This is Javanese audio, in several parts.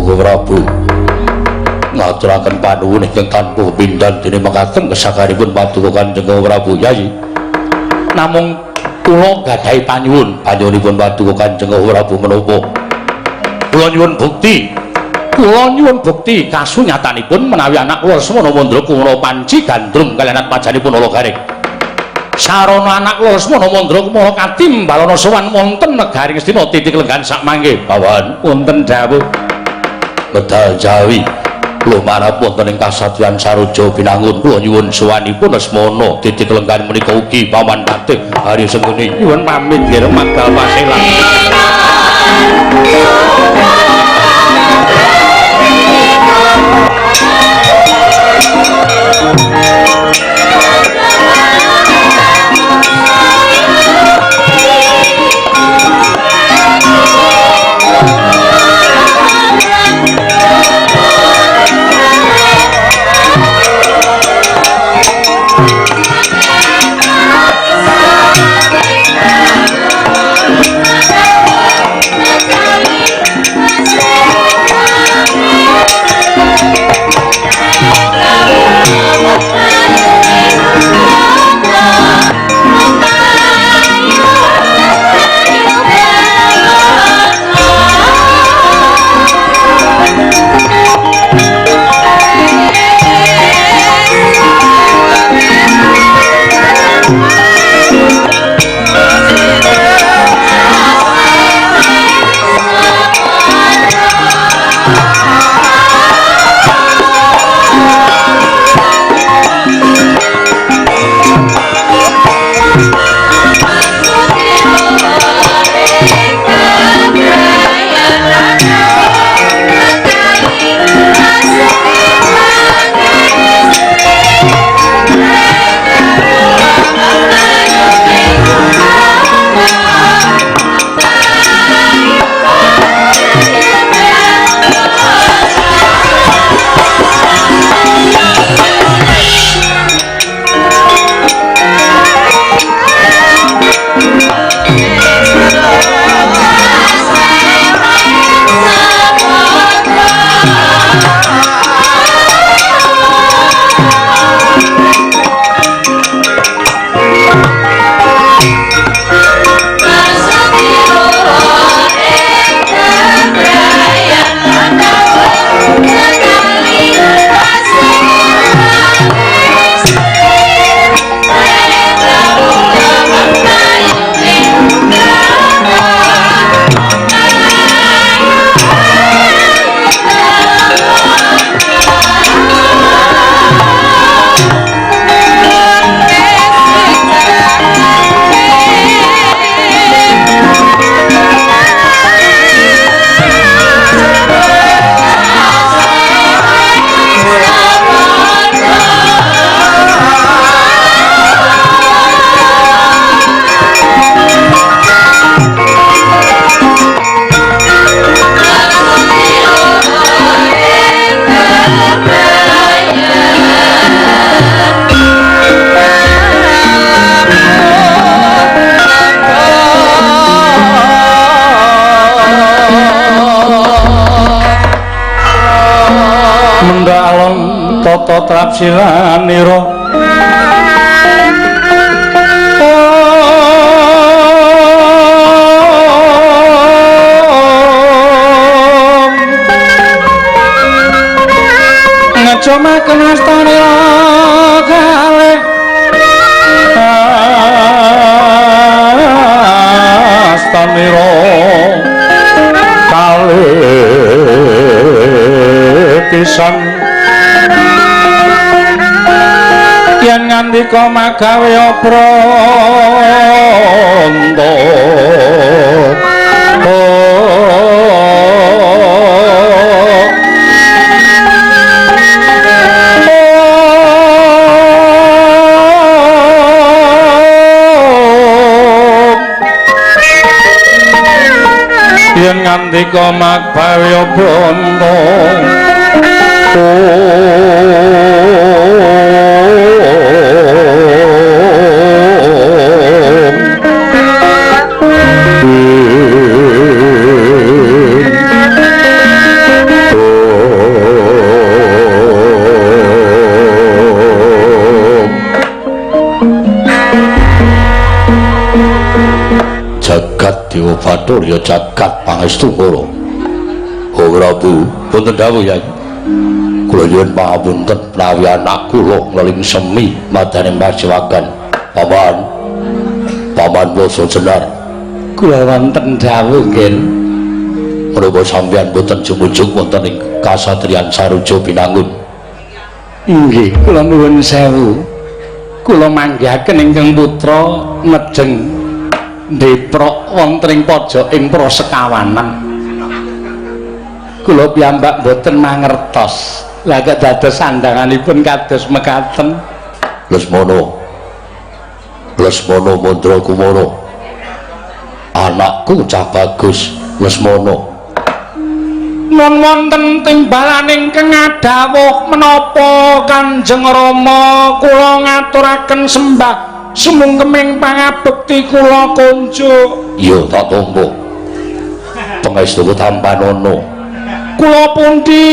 Prabu ngaturaken panuwun ingkang tanpa pindhan dening mekaten kesakaripun paduka Kanjeng Prabu Yayi. Namung kula gadhahi panyuwun panjenenganipun paduka Kanjeng Prabu menapa kula nyuwun bukti kasunyatanipun menawi anak kula Lesmana Mandra Kumara Panci gandrung kaliyan atmajanipun Nalagaring. Sarana anak kula Lesmana Mandra Kumara katimbalana sowan wonten negaring Astina titik lenggan sakmangke bawahan wonten dawuh medal Jawi lumanap wonten ing kasatriyan Saroja Binangun kula nyuwun sowanipun Lesmana titik lenggan menika ugi paman patih Hari Sengguni nyuwun pamit nggih magal paselan. tata trapsilanira ngacomaken astanira kalih astanira kalih pisan yen ngandika magawe pranta yen ngandika magawe pranta Bathurya jagat pangestu kula. Oh Prabu, punten dawuh Yai. Kula nyuwun pangapunten menawi anak kula ngleling semi madaning pajawagan. Paman Wasa Jenar. Kula wonten dawuh nggih. Menapa sampeyan boten jumujug wonten ing kasatriyan Saruja Binangun? Inggih, kula nuwun sewu. Kula manggihaken ingkang putra ngejeng ndeprok wonten ing pojoking Prasekawanan. Kula piyambak boten mangertos. Lah kok dados sandanganipun kados mekaten. Lesmana Mandra Kumara. Anakku cah bagus Lesmana. Nun wonten timbalan ingkang adhawuh menapa Kanjeng Rama kula ngaturaken sembah sumungkeming pangabekti kula kunjuk. Iya tak tampa. Pangestu tampanana. Kula pundi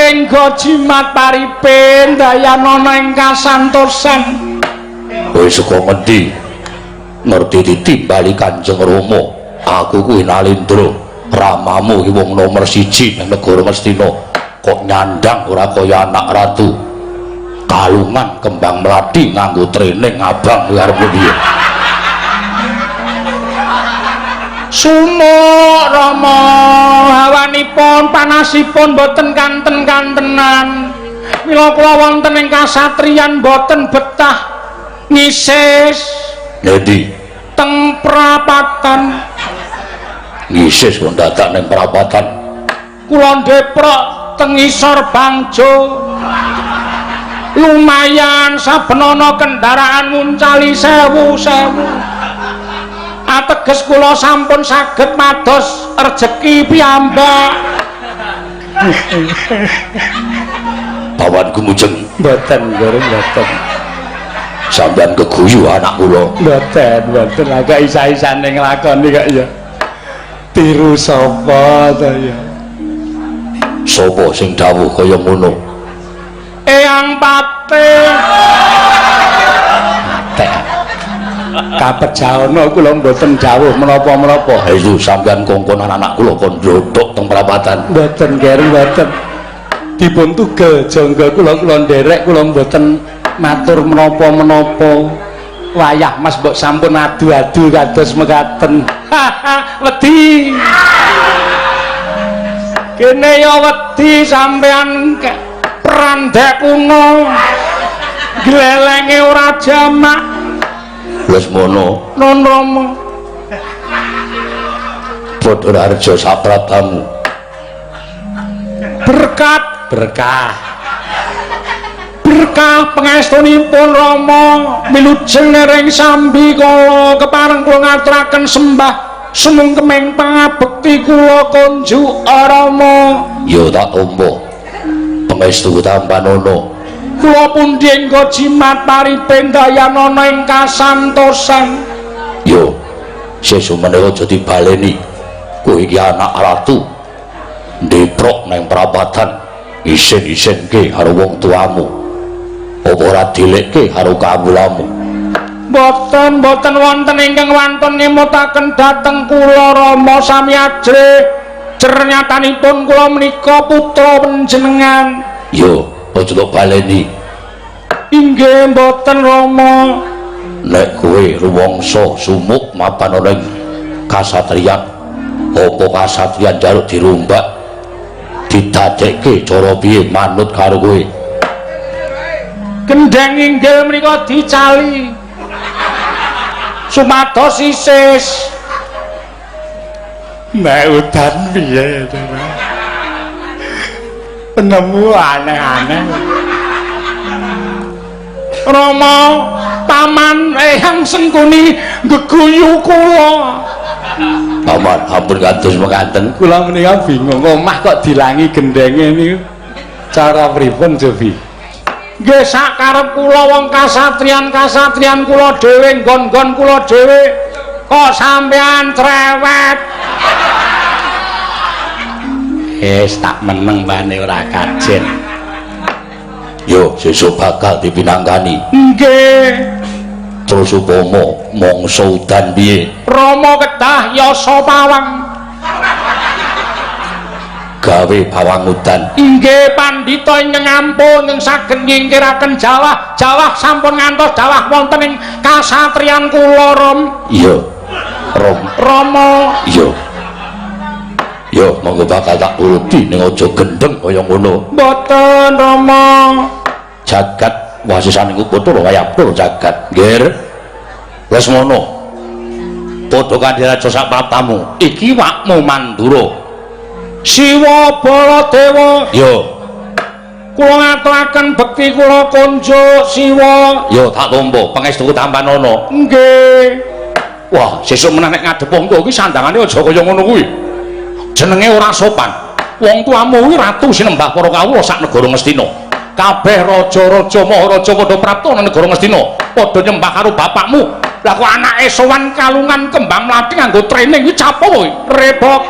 engga jimat paripin dayanana ing kasantosan. Kowe saka ngendi? Ngerti ditimbali Kanjeng Rama. Aku kuwi Nalindra, ramamu iki wong nomor 1 ning negara Mestina. Kok nyandang ora kaya anak ratu. Kalungan kembang mlati nganggo trening abang arep piye? Sumuk Rama, hawanipun panasipun boten kanten-kantenan. Mila kula wonten ing kasatriyan boten betah ngisis. Nedi Teng prapatan. ngisis kok dadak ning prapatan. Kula ndeprok teng ngisor Bangjo. Lumayan saben ana kendaraan muncali 1000. Ateges kula sampun saged mados rejeki piyambak. Pawan kumujeng Mboten, Guru, mboten. sampeyan keguyu anak kula. Mboten agak isa-isane nglakoni kok ya. Tiru sapa ta ya? Sapa sing dawuh kaya ngono? Eyang Pate. Kapejaana kula mboten dawuh menapa-menapa. Ayo sampeyan kongkonan anak kula kon ndrodhok teng prapatan. Mboten, Guru, mboten. Dipun tugel jangga kula nderek kula mboten matur menapa-menapa. Wayah Mas mbok sampun adu-adu kados mekaten. Wedi. Kene ya wedi sampean prandhek kuno. Glelenge ora jamak. Lesmana Nun Rama. Bathurarja sapratamu. Berkah pangestunipun Rama milujeng nering sambi kala kepareng kula ngaturaken sembah sumungkeming pangabekti kula kunjuk Rama. Ya tak tampa. Pangestu tampanana. Kula pundi engga jimat paripin dayanana ing kasantosan. Yo sesuk menawa aja dibaleni. Kowe iki anak ratu. Ndeprok nang prapatan isin-isinke karo wong tuamu. Apa ora dilekke karo kawulamu? Boten wonten ingkang wantun nimutaken dhateng kula Rama sami ajre. Jernyatanipun kula menika putra panjenengan. Yo aja tak baleni. Inggih mboten Rama. Nek kowe rumangsa sumuk mapan ana ing kasatriyan, apa kasatriyan njaluk dirombak didadekke cara piye manut karo kowe? Gendheng inggil menika dicali. Sumados isis. Mbak udan piye to, Mas? Penemu aneh-aneh. Rama, paman Eyang Sengkuni geguyu kula. Paman ampun kados mekaten. Kula menika bingung omah kok dilangi gendhenge niku. Cara pripun, Jovi? Nggih sak karep kula wong kasatriyan kula dhewe nggon-nggon kula dhewe kok sampean cerewet. Tak meneng bane ora kajen. Yo sesuk bakal dipinanggani. Nggih. terus upama mangsa udan piye Rama kedah yasa pawang gawe bawang udan inggih pandhita ingkang ampun ing saged nyingkiraken jawah sampun ngantos jawah wonten ing kasatriyan kula iya Rama iya monggo bakal tak turuti ning aja gendeng kaya ngono mboten Rama jagat wasisan iku putra kaya pur jagat nggih Lesmana padha kandhiraja sak pratamu iki wakmu Mandura Siwa Baladewa yo kula ngaturaken bekti kula konjo Siwa yo tak tampa pangestu tampanana nggih wah sesuk meneh nek ngadhep wong tuwa iki sandangane aja kaya ngono kuwi jenenge ora sopan wong tuamu kuwi ratu sinembah para kawula sak negara Ngastina kabeh raja-raja maharaja padha prapta nang negara Ngastina padha nyembah karo bapakmu lah kok anake sowan kalungan kembang mlathi nganggo training iki capo kowe rebok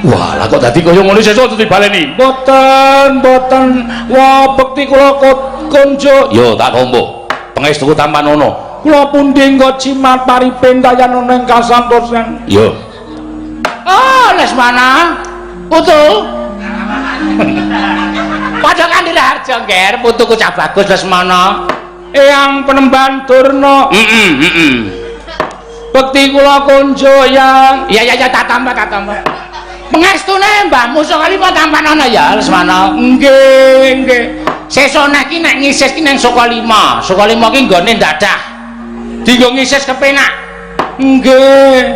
wah lah kok dadi kaya ngono sesuk dibaleni boten wah bekti kula konjo yo tak tampa pangestu tampanana kula pundi nggo jimat paripin dayanana ing kasantosan yo Lesmana putu padha Kandiraharja ngger putuku cah bagus Lesmana eyang penemban Durna bekti kula konjo yang ya tak tambah pengestune mbahmu Sokalima tampanana ya Lesmana nggih sesuk nek iki nek ngisis ki ning Sokalima ki nggone dadah dienggo ngisis kepenak nggih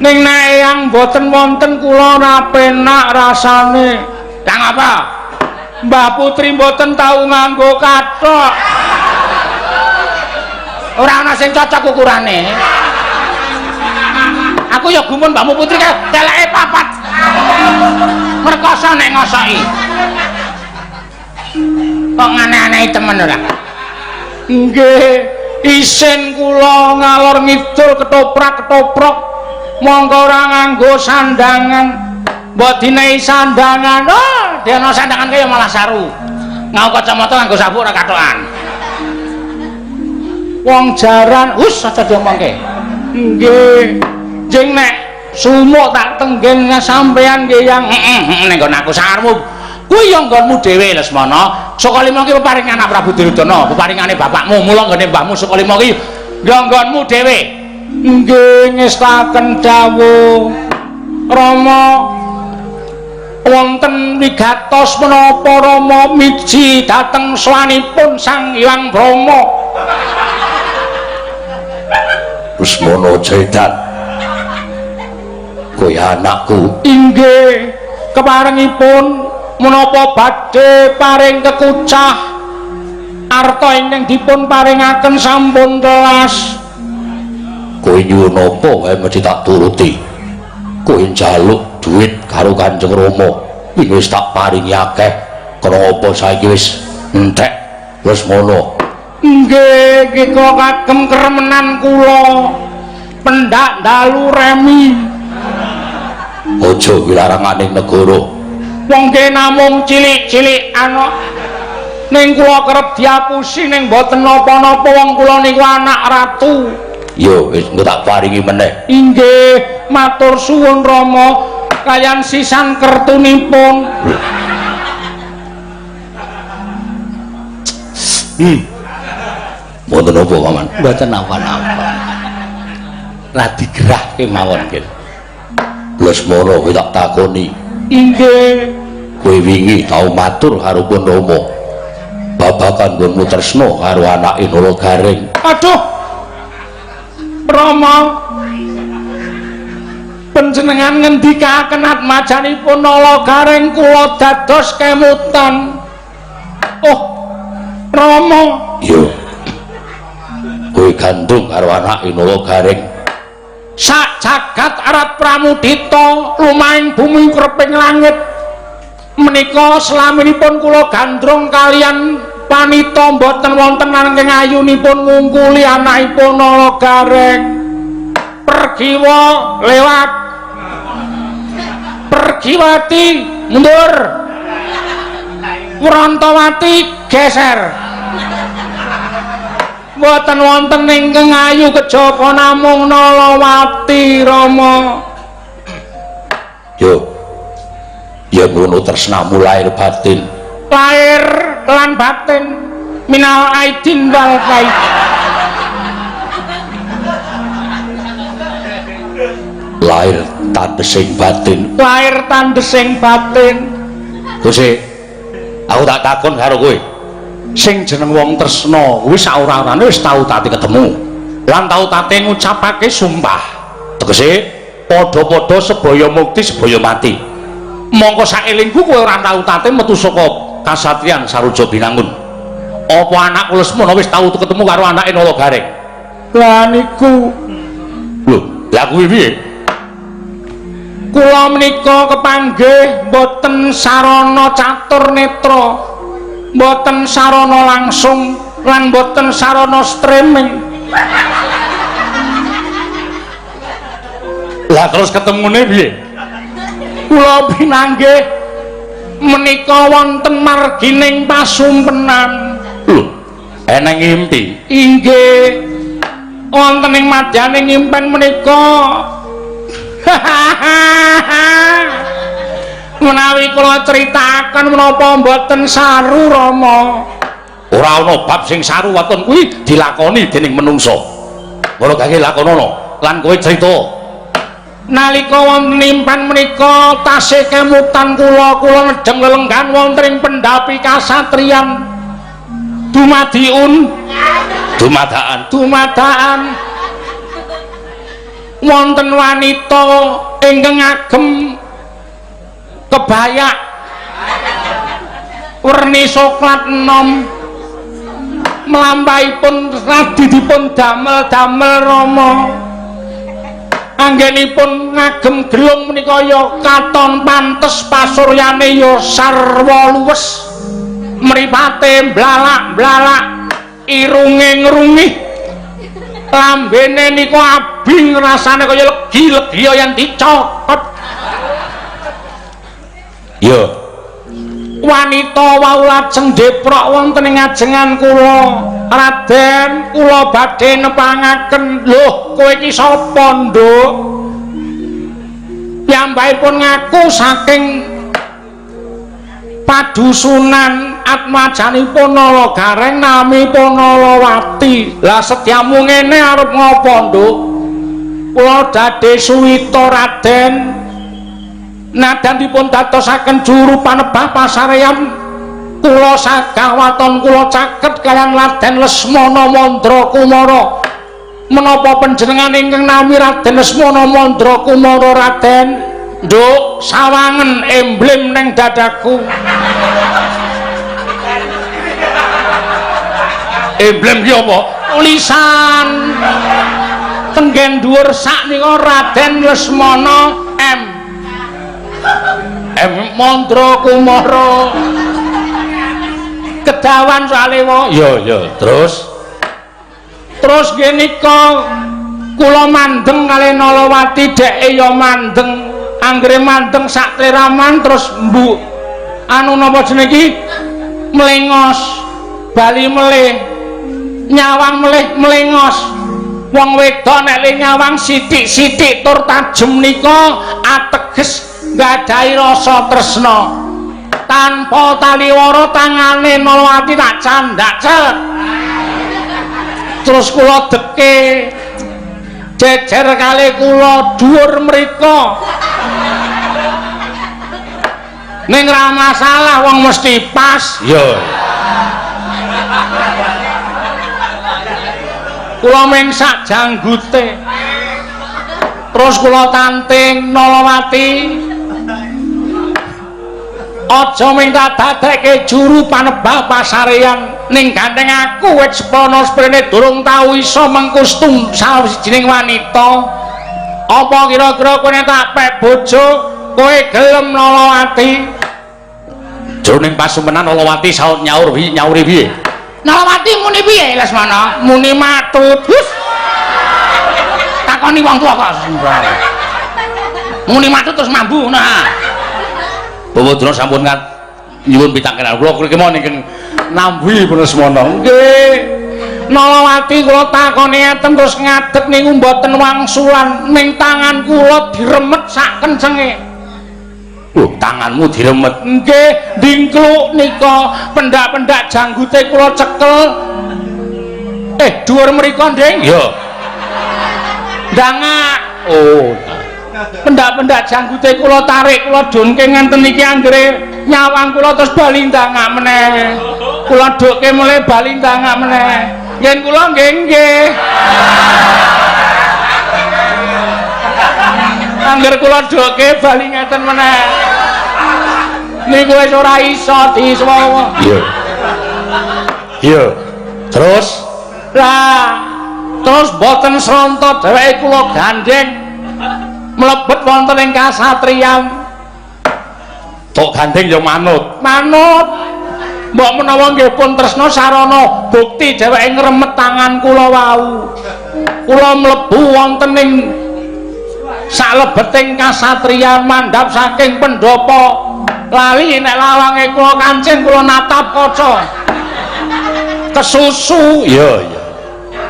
ning nek eyang boten wonten kula ora penak rasane kang apa Mbah Putri boten tau nganggo kathok ora ana sing cocok ukurane aku ya gumun Mbahmu Putri teleke papat merkoso nek ngosoki kok aneh-aneh temen ora nggih isin kula ngalor ngidul ketoprak monggo ora nganggo sandangan mbok dinehi sandangan dene sandangan kaya malah saru nganggo kacamata nganggo sabuk ora kathokan wong jaran aja diomongke nggih jeng nek sumuk tak tenggen sampean nggih yang ning nggon aku sangarmu kuwi ya nggonmu dhewe Lesmana Sokalima ki peparingan anak Prabu Duryudana peparingane bapakmu mula nggone mbahmu Sokalima ki nggonmu dhewe nggih ngestaken dawuh Rama wonten wigatos menapa Rama miji dhateng swanipun Sang Hyang Brahma Lesmana Jaitan kowe anakku inggih keparengipun menapa badhe paring kekucah arta ingkang dipun paringaken sampun telas kowe nyuwun apa wae mesti tak turuti kowe njaluk duit karo Kanjeng Rama iki wis tak paringi akeh karo apa saiki wis entek Lesmana nggih kula kagem keremenan kula pendak dalu remi aja wilaranganing negara wong ge namung cilik-cilik ana ning kula kerep diapusi ning mboten napa-napa wong kula niku anak ratu yo wis engko tak paringi meneh inggih matur suwun Rama kayan sisan kertunipun mboten napa paman mboten napa-napa ra digerahke mawon nggih Lesmana kowe tak takoni inggih kowe wingi tau matur karo Pun Rama babagan nggonmu tresna karo anake Nalagareng aduh Rama panjenengan ngendikaken atmajanipun Nalagareng kula dados kemutan oh Rama yo kowe gandung karo anake Nalagareng sak jagat arat pramudita lumahing bumi kreping langit menika slaminipun kula gandrung kalian panita mboten wonten angking ayunipun ngungkuli anakipun Nalagareng pergiwa lewat pergiwati mundur Wrantawati geser Mboten wonten ingkang ayu kejaba namung Nalawati Rama. Yo. Ya ngono tresnamu lahir batin. Lahir lan batin minal aidin wal faid. Lahir tandesing batin. Lahir tandesing batin. Gusti, aku tak takon karo kowe. Sing jeneng wong tresna kuwi saora-orane wis tau tati ketemu. Lan tau tati ngucapake sumpah. Tegese padha-padha sebaya mukti sebaya mati. Mongko saelingku kowe ora tau tati metu saka kasatriyan Saruja Binangun. Apa anak Lesmana wis tau ketemu karo anake Nalagareng? Lah niku. Lho, lah kuwi piye? Kula menika kepanggih boten sarana catur netra. Mboten sarana langsung lan mboten sarana streaming. Lah terus ketemune piye? Kula pinanggih menika wonten margining pasumpenan. Lho, eneng ngimpi. Inggih wonten ing madyaning impen menika. Menawi kula critakaken menapa mboten saru Rama. Ora ana bab sing saru waton kuwi dilakoni dening menungsa. Ngono kangge lakonono lan kowe crita. Nalika wonten impan menika tasih kemutan kula nedheng lelenggan wonten ing pendhapi kasatriyan dumadaan wonten wanita ingkang ngagem kebaya werni soklat enom mlampahipun radi dipun damel-damel Rama. Anggenipun ngagem gelung menika ya katon pantes pasuryane ya sarwa luwes mripate blalak-blalak irunge ngrungih lambene niku abing rasane kaya legi-legi yen dicokot. Ya wanita wau lajeng deprok wonten ing ajengan kula. Raden, kula badhe nepangaken. Lho, kowe iki sapa, Nduk? Piyambakipun ngaku saking padusunan atmajanipun Nalagareng namipun Nalawati. Lah setyamu ngene arep ngapa, Nduk? Kula dadhe suwita, Raden. Nadan dipun dadosaken juru panebah pasareyan kula sagah waton kula caket kaliyan Raden Lesmana Mandra Kumara. Menapa panjenengan ingkang nami Raden Lesmana Mandra Kumara, Raden? Nduk, sawangen emblem ning dadaku. emblem ki apa? Tulisan tenggen dhuwur sak nika Raden Lesmana M Mandra Kumara. Kedawan soalé wae. Ya, terus nggih nika kula mandeng kalih Nalawati dheke ya mandeng. Anggere mandeng sak triraman terus mbu anu napa jenenge iki mlengos bali melih nyawang melih mlengos. Wong wedok nek le nyawang sithik-sithik tur tajem nika ateges nggadahi rasa tresna. Tanpa taliwara tangane Nalawati tak candak cet. Terus kula deke jejer kalih kula dhuwur mriko. Ning ra masalah wong mesti pas. ya Kula ming sak janggute. Terus kula tanting Nalawati. Aja minta dadekke juru panebah pasareyan ning gandeng aku wit sepana sprene durung tau iso mengkustum sawijining wanita. Apa kira-kira kowe tak pek bojo kowe gelem Nalawati? jroning pasumpenan Nalawati saut nyauri piye? Nalawati muni piye Lesmana? Muni matut. Takoni wong tuwa kok sembrang. Muni matut terus mambu. Nah. Bawodra sampun nyuwun pitakenan kula kriki mawon ingkang nambi Lesmana. Nggih. Nalawati kula takoni enten terus ngadeg niku mboten wangsulan ning tangan kula diremet sak kencenge. Lho, tanganmu diremet. Nggih, dingkluk nika pendak-pendak janggute kula cekel. Dhuwur mriku, Nding. Iya. Ndangak. Oh. Pendak-pendak janggute kula tarik, kula dunke ngenten iki anggere nyawang kula terus bali ndangak meneh. Kula dukke mulai bali ndangak meneh. Yen kula nggih. Angger kula dukke bali ngeten meneh. Niku wis ora iso diswawa. Iya. Iya. Terus terus boten sronto dheweke kula gandeng mlebet wonten ing kasatriyan. Tok gandeng ya manut. Mbok menawa nggih pun tresna sarana bukti dheweke ngremet tangan kula wau. Kula mlebu wonten ing salebeting kasatriyan mandhap saking pendopo. Lali nek lawange kula kancing kula natap kaca. Kesusu.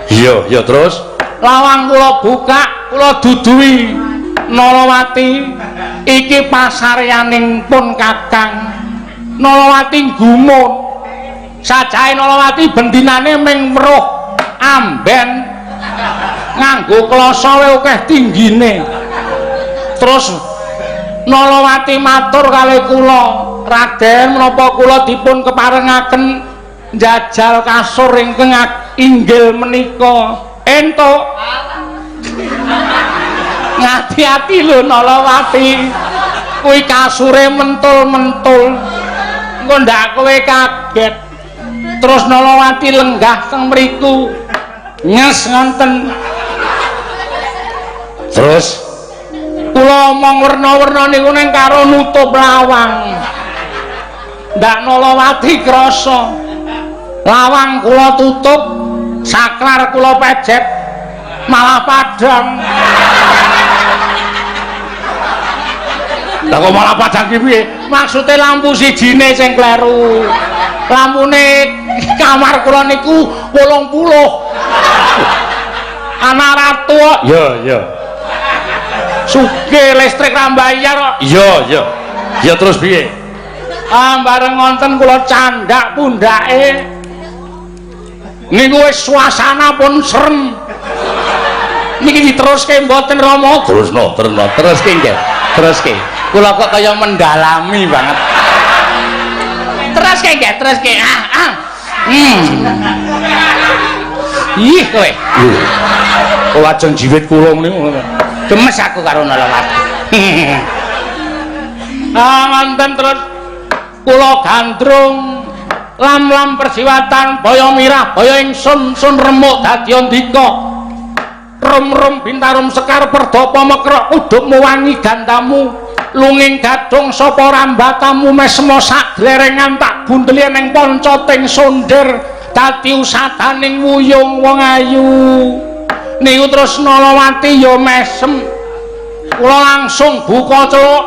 Iya, terus lawang kula buka, kula duduhi Nalawati. Iki pasaryaning pun Kakang. Nalawati gumun. Sajahe Nalawati bendinane ming weruh amben nganggo klasa akeh tinggine. Terus Nalawati matur kalih kula, Raden menapa kula dipun keparengaken njajal kasur ingkang inggil menika. Entuk. Ngati-ati lho Nalawati. Kuwi kasure mentul-mentul. Engko ndak kowe kaget. Terus Nalawati lenggah teng mriku. Nyes ngonten. Terus kula omong werna-werna niku ning karo nutup lawang. Ndak Nalawati krasa. Lawang kula tutup, saklar kula pejet, malah padhang. Lah kok malah padhang ki piye? Maksude lampu sijine sing kleru. Lampune kamar kula niku 80. Anak ratu kok. Iya. Sugih listrik ra mbayar kok. Iya. Ya terus piye? Bareng ngonten kula candhak pundhake. Niku wis suasana pun serem. Niki diteruske mboten Rama. Teruske nggih. Teruske. Kula kok kaya mendalami banget. Teruske. Ih kowe. Kok lajeng jiwit kula niku. Gemes aku karo Nalawati. Wonten terus kula gandrung lam-lam persiwatan baya mirah baya ingsun sun remuk dadi andika. Rum-rum bintarum sekar perdapa mekrok udupmu wangi gandamu lunging gadung sapa rambatamu mesmo sak glerengan tak bunteli ning poncoting sonder dadi usadaning wuyung wong ayu. Niku terus Nalawati ya mesem. Kula langsung buka celuk.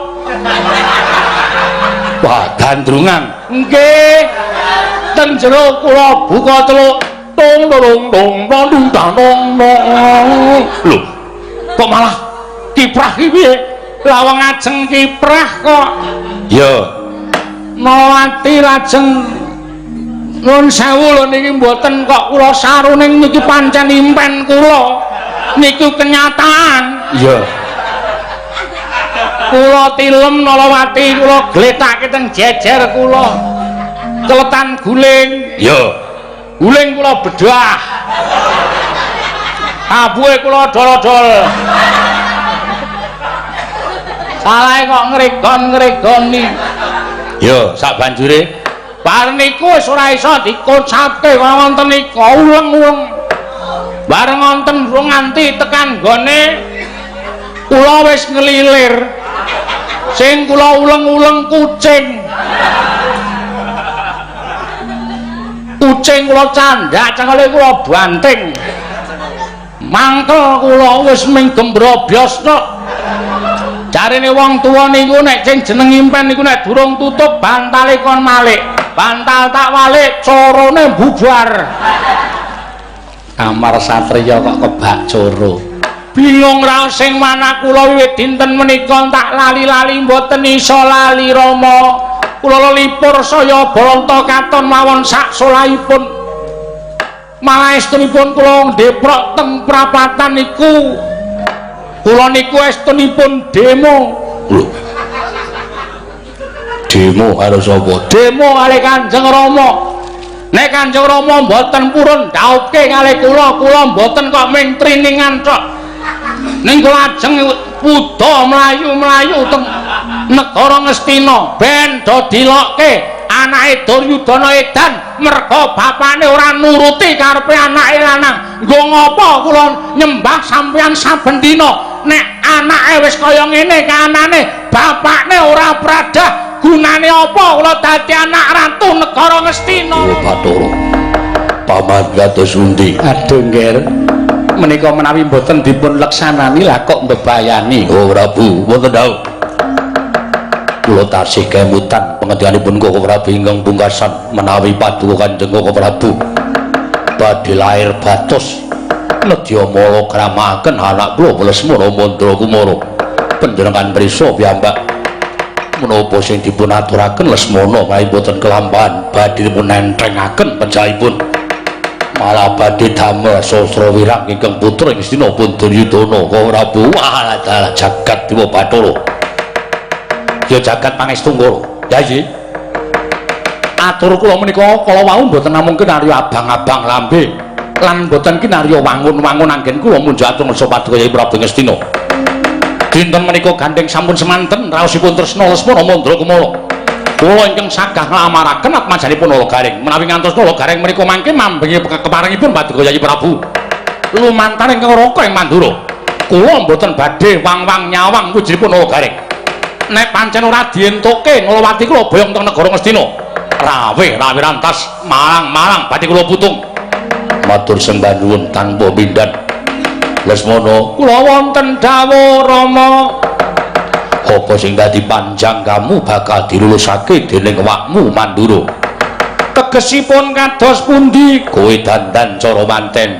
Wah, gandrungan. Nggih. Teng jero kula buka celuk. Tong dong dong. Lho, kok malah kiprah iki piye? Lawang ajeng kiprah kok. Ya. Nalawati lajeng nuwun sewu lho niki mboten kok kula saruning niki pancen impen kula. Niku kenyataan. Iya. Kula tilem Nalawati kula gletake teng jejer kula. Keletan guling. Iya. Guling kula bedah. Abuhe kula dol-dol. Salahe kok ngregon-ngregoni. Iya, sak banjure Bar niku wis ora iso dikocate wonten niku uleng-uleng. Bareng wonten nganti tekan gone kula wis ngelilir. Sing kula uleng-uleng kucing. Kucing kula candhak cengkele kula banting. Mangkel kula wis ming gembrobos tok. Jarine wong tuwa niku nek sing jeneng impen niku nek durung tutup bantale kon malik. Bantal tak walik carane bubar. Amar satriya kok kebak coro. Bingung raos sing manah kula wiwit dinten menika tak lali-lali mboten isa lali Rama. Kula lelipur saya Balanta katon mawon sak solahipun. Malah estunipun kula ndeprok teng prapatan niku. Kula niku estunipun demo. Demo karo sapa? Demo kali Kanjeng Rama. Nek Kanjeng Rama mboten purun dhauke kali kula mboten kok ming triningan tok. Ning kula ajeng puda mlayu-mlayu teng negara Ngastina ben do dilokke anake Duryudana edan merga bapane ora nuruti karepe anake lanang. Nggo ngopo kula nyembah sampeyan saben dina nek anake wis kaya ngene kahanane bapakne ora pradah. Gunane apa kula dadi anak ratu negara Ngastina? Oh Bathara. Paman kados pundi? Aduh nggih. Menika menawi mboten dipun leksanani lah kok mbebayani. Oh Prabu, wonten dawuh. Kula taksih kemutan pangendhikanipun Koko Prabu ingkang pungkasan menawi paduka Kanjeng Koko Prabu badhe lair batos nedya mala kramaken anak kula Lesmana Mandra Kumara. Panjenengan prisa piyambak menapa sing dipun aturaken Lesmana kae boten kelampahan badhe dipun nentrengaken panjenenganipun malah badhe damel sastra wirang ingkang putra Ngastina pun Duryudana Koko Prabu wah dalah jagat Dewa Bathara ya jagat pangestu kula ya nggih atur kula menika kala wau mboten namung kinarya abang-abang lambe lan mboten kinarya wangun-wangun anggen kula munjuk atur ngarsa paduka Kyai Prabu Ngastina. Dinten menika gandeng sampun semanten raosipun tresna Lesmana Mandra Kumara. Kula ingkang sagah nglamaraken atmajanipun Nalagaring menawi ngantos Nalagaring menika mangke mambengi keparengipun Paduka Kyai Prabu. Lumantar ingkang raka ing Mandura. Kula mboten badhe wang-wang nyawang wijinipun Nalagaring. Nek pancen ora dientukke Nalawati kula boyong teng negara Ngastina. Rawe rantas malang-malang badhe kula putung. Matur sembah nuwun tanpa pindhan. Lesmana, kula wonten dawuh Rama. Apa sing dadi panjang kamu bakal dilulusake dening awakmu Mandura? Tegesipun kados pundi? Kowe dandan cara manten.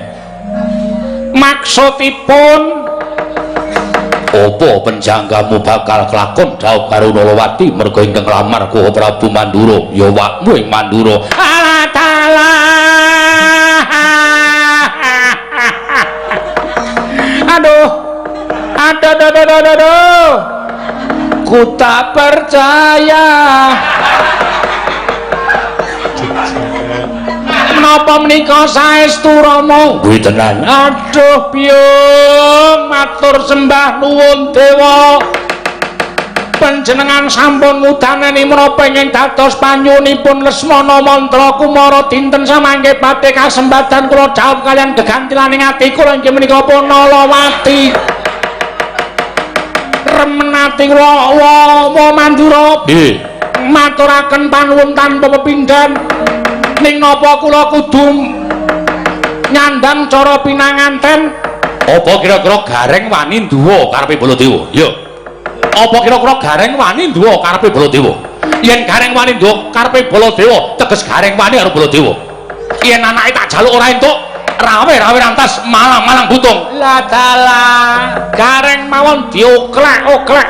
Maksudipun apa penjanggamu bakal kelakon dhaup karo Nalawati merga ingkang nglamar Koko Prabu Mandura ya awakmu ing Mandura. Alah dalah. Aduh. Ku tak percaya. Menapa menika saestu Rama? Kuwi tenan. Aduh piyung matur sembah nuwun dewa. Panjenengan sampun mudaneni menapa ingkang dados panyunipun Lesmana Mandra Kumara dinten samangke badhe kasempatan kula dhaup kalian gegantilaning ati kula inggih menika pun Nalawati. Remenati kula Mandura. Nggih. Maturaken panuwun tanpa pepindhan. Ning napa kula kudu nyandang cara pinanganten? Apa kira-kira Gareng wani nduwa karepe Baladewa? Ya. Apa kira-kira Gareng wani nduwa karepe Baladewa? Yen Gareng wani nduwa karepe Baladewa, teges Gareng wani karo Baladewa. Yen anake tak jaluk ora entuk, rawe rantas malang-malang butung. Lah dalah, Gareng mawon dioklek-oklek.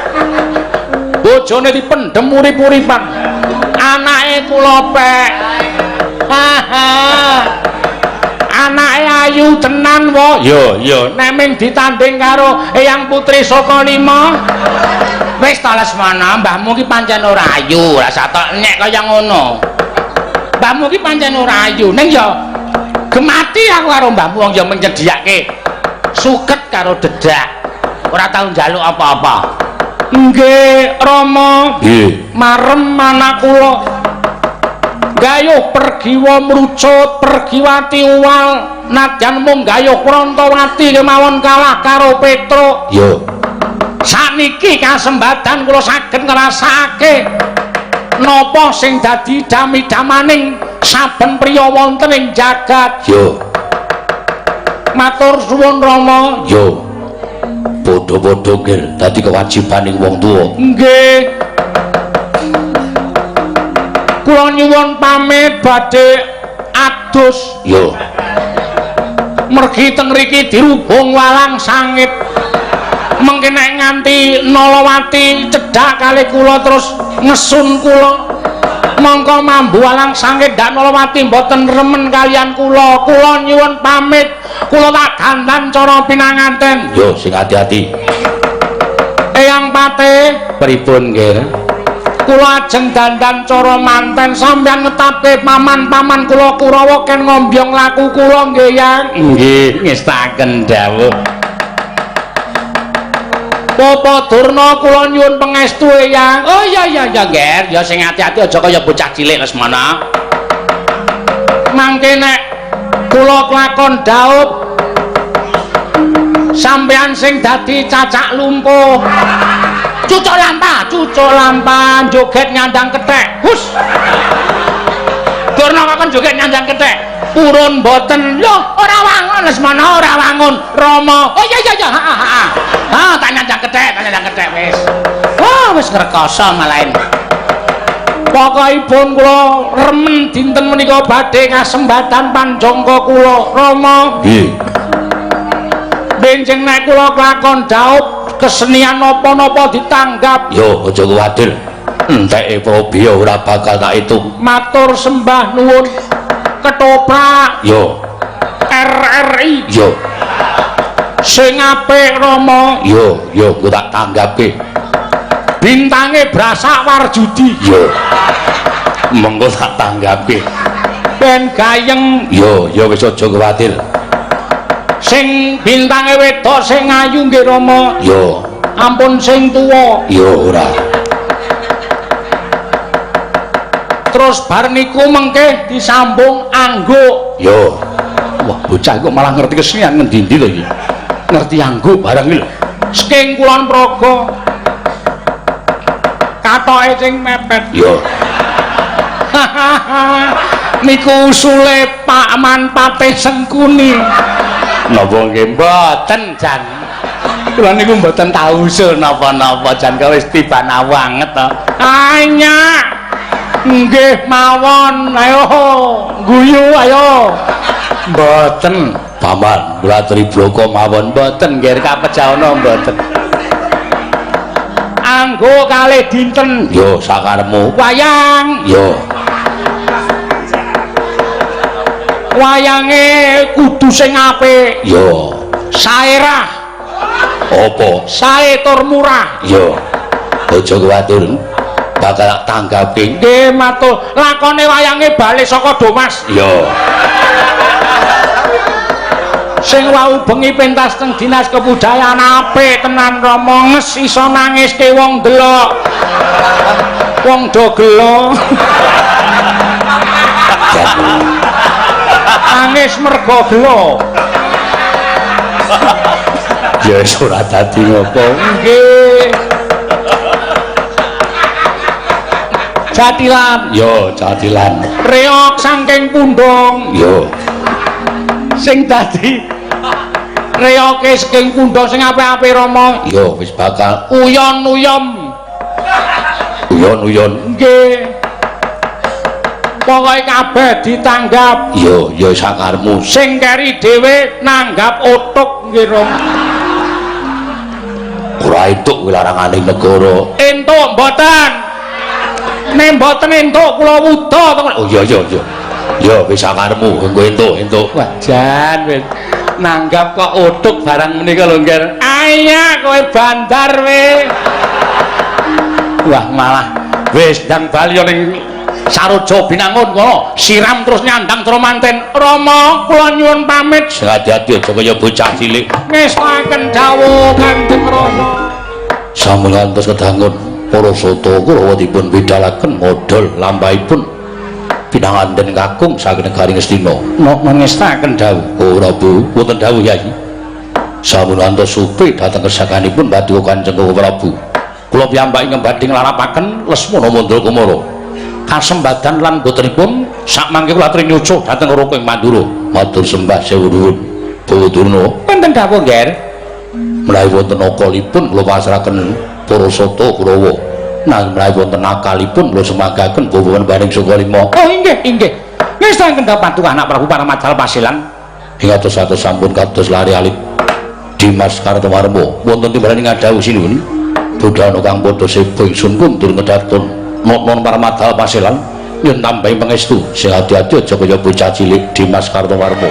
Bojone dipendhem urip-uripan. Anake kula pek. Anake ayu tenan wae. Ya. Nek ming ditanding karo Eyang Putri Saka Lima. Wis ta Lesmana, mbahmu ki pancen ora ayu, rasa tok nek kaya ngono. Mbahmu ki pancen ora ayu, ning ya gemati aku karo mbahmu wong ya menyediake suket karo dedak. Ora tau njaluk apa-apa. Nggih, Rama. Nggih. Marem anak kula. Gayuh pergiwa mrucut, pergiwati uwal, nadyan mung gayuh Prantawati kemawon kalah karo Petruk. Ya. Saniki kasembatan kula saged ngrasakake napa sing dadi dami-damaning saben priya wonten ing jagat. Ya. Matur suwun Rama. Ya. Padha-padha nggih dadi kewajibaning wong tuwa. Nggih. Kula nyuwun pamit badhe adus. Ya. mergi teng mriki dirubung walang sangit mengke nek nganti Nalawati cedhak kalih kula terus ngesun kula mongko mambu walang sangit dak Nalawati mboten remen kalian kula nyuwun pamit kula tak dandan cara pinanganten yo sing ati-ati Eyang Patih pripun nggih kula ajeng dandan cara manten sampeyan ngetapke paman-paman kula Kurawa ken ngombyong laku kula nggih Yang nggih ngestaken dawuh Bapak Durna kula nyuwun pangestu Eyang oh iya Ger ya sing ati-ati aja kaya bocah cilik Lesmana mangke nek kula kelakon daup sampeyan sing dadi cacak lumpuh cucuk lampa joget nyandang kethek hus Durna kakon joget nyandang kethek purun boten lho ora wangun Lesmana ora wangun Rama oh iya tak nyandang kethek wis wis ngrekoso malahan pokokipun kula remen dinten menika badhe ngasembatan panjangka kula Rama nggih benjing nek kula kelakon daup kesenian napa-napa ditanggap yo aja kuwatir enteke Probia ora bakal tak itu matur sembah nuwun ketoprak yo RRI yo sing apik Rama yo ku tak tanggapke bintange Brasak Warjudi yo mengko tak tanggapke ben gayeng yo wis aja kuwatir sing bintange wedok sing ayu nggih Rama yo ampun sing tuwa yo ora terus bar niku mengke disambung angguk yo wah bocah kok malah ngerti kesenian ngendi-endi lho iki ngerti angguk barang iki lho saking Kulon Progo katoke sing mepet yo niku usule Pak Man Patih Sengkuni napa nggih mboten jan kula niku mboten tau usul napa-napa jan wis tiban awanget to anyak nggih mawon ayo guyu ayo mboten paman kula tribloko mawon mboten nggih kapejawana mboten anggo kalih dinten yo sakarepmu wayang yo wayange kudu sing apik yo saerah apa sae tur murah yo aja kuwatir bakal tanggapke nggih matur lakone wayange bali saka Domas yo sing wau bengi pentas teng Dinas Kebudayaan apik tenan Rama nges iso nangiske wong delok wong do gelo nangis mergo gelo ya ora dadi ngopo nggih jatilan yo jatilan reok saking pundhong yo sing dadi reoke saking pundhong sing apik-apik Rama yo wis bakal uyon-uyom nggih pokoke kabeh ditanggap yo sakarmu sing keri dhewe nanggap utuk nggih Rom ora entuk larangane negara entuk mboten nek mboten entuk kula wuda oh iya wis sakarmu engko entuk wajan wis nanggap kok utuk barang menika lho Nger aya kowe bandar we wah malah wis ndang bali ning Saroja Binangun kono siram terus nyandang cara manten Rama kula nyuwun pamit hati-hati aja kaya bocah cilik ngestaken dawuh Kanjeng Rama sampun ngantos kedangun para sata Kurawa dipun bidhalaken modal lampahipun pinanganten kakung saking negari Ngastina ngestaken dawuh ora Bu wonten dawuh Yai sampun ngantos supe dhateng kersakanipun paduka Kanjeng Prabu kula piyambak ngembadhi nglarapaken Lesmana Mandra Kumara kasembadan lan botenipun sak mangke kula aturi nyucuh dhateng Raka ing Mandura matur sembah sewu nuwun Bawa Durna wonten dawuh Nger menawi wonten akalipun kula pasrahaken para sata Kurawa nang menawi wonten akalipun kula semagaken babagan baning Sukalima oh inggih ngestaken paduka anak Prabu Paramadal Pasilan ing atus-atus sampun kados lari alit Dimas Kartowarmo wonten timbalan ing adhawu sinuwun budhana kang padha sebo ingsun kundur ngedatun non paramadal paselan nyun tambahi pangestu sing ati-ati aja kaya bocah cilik Dimas Kartowarmo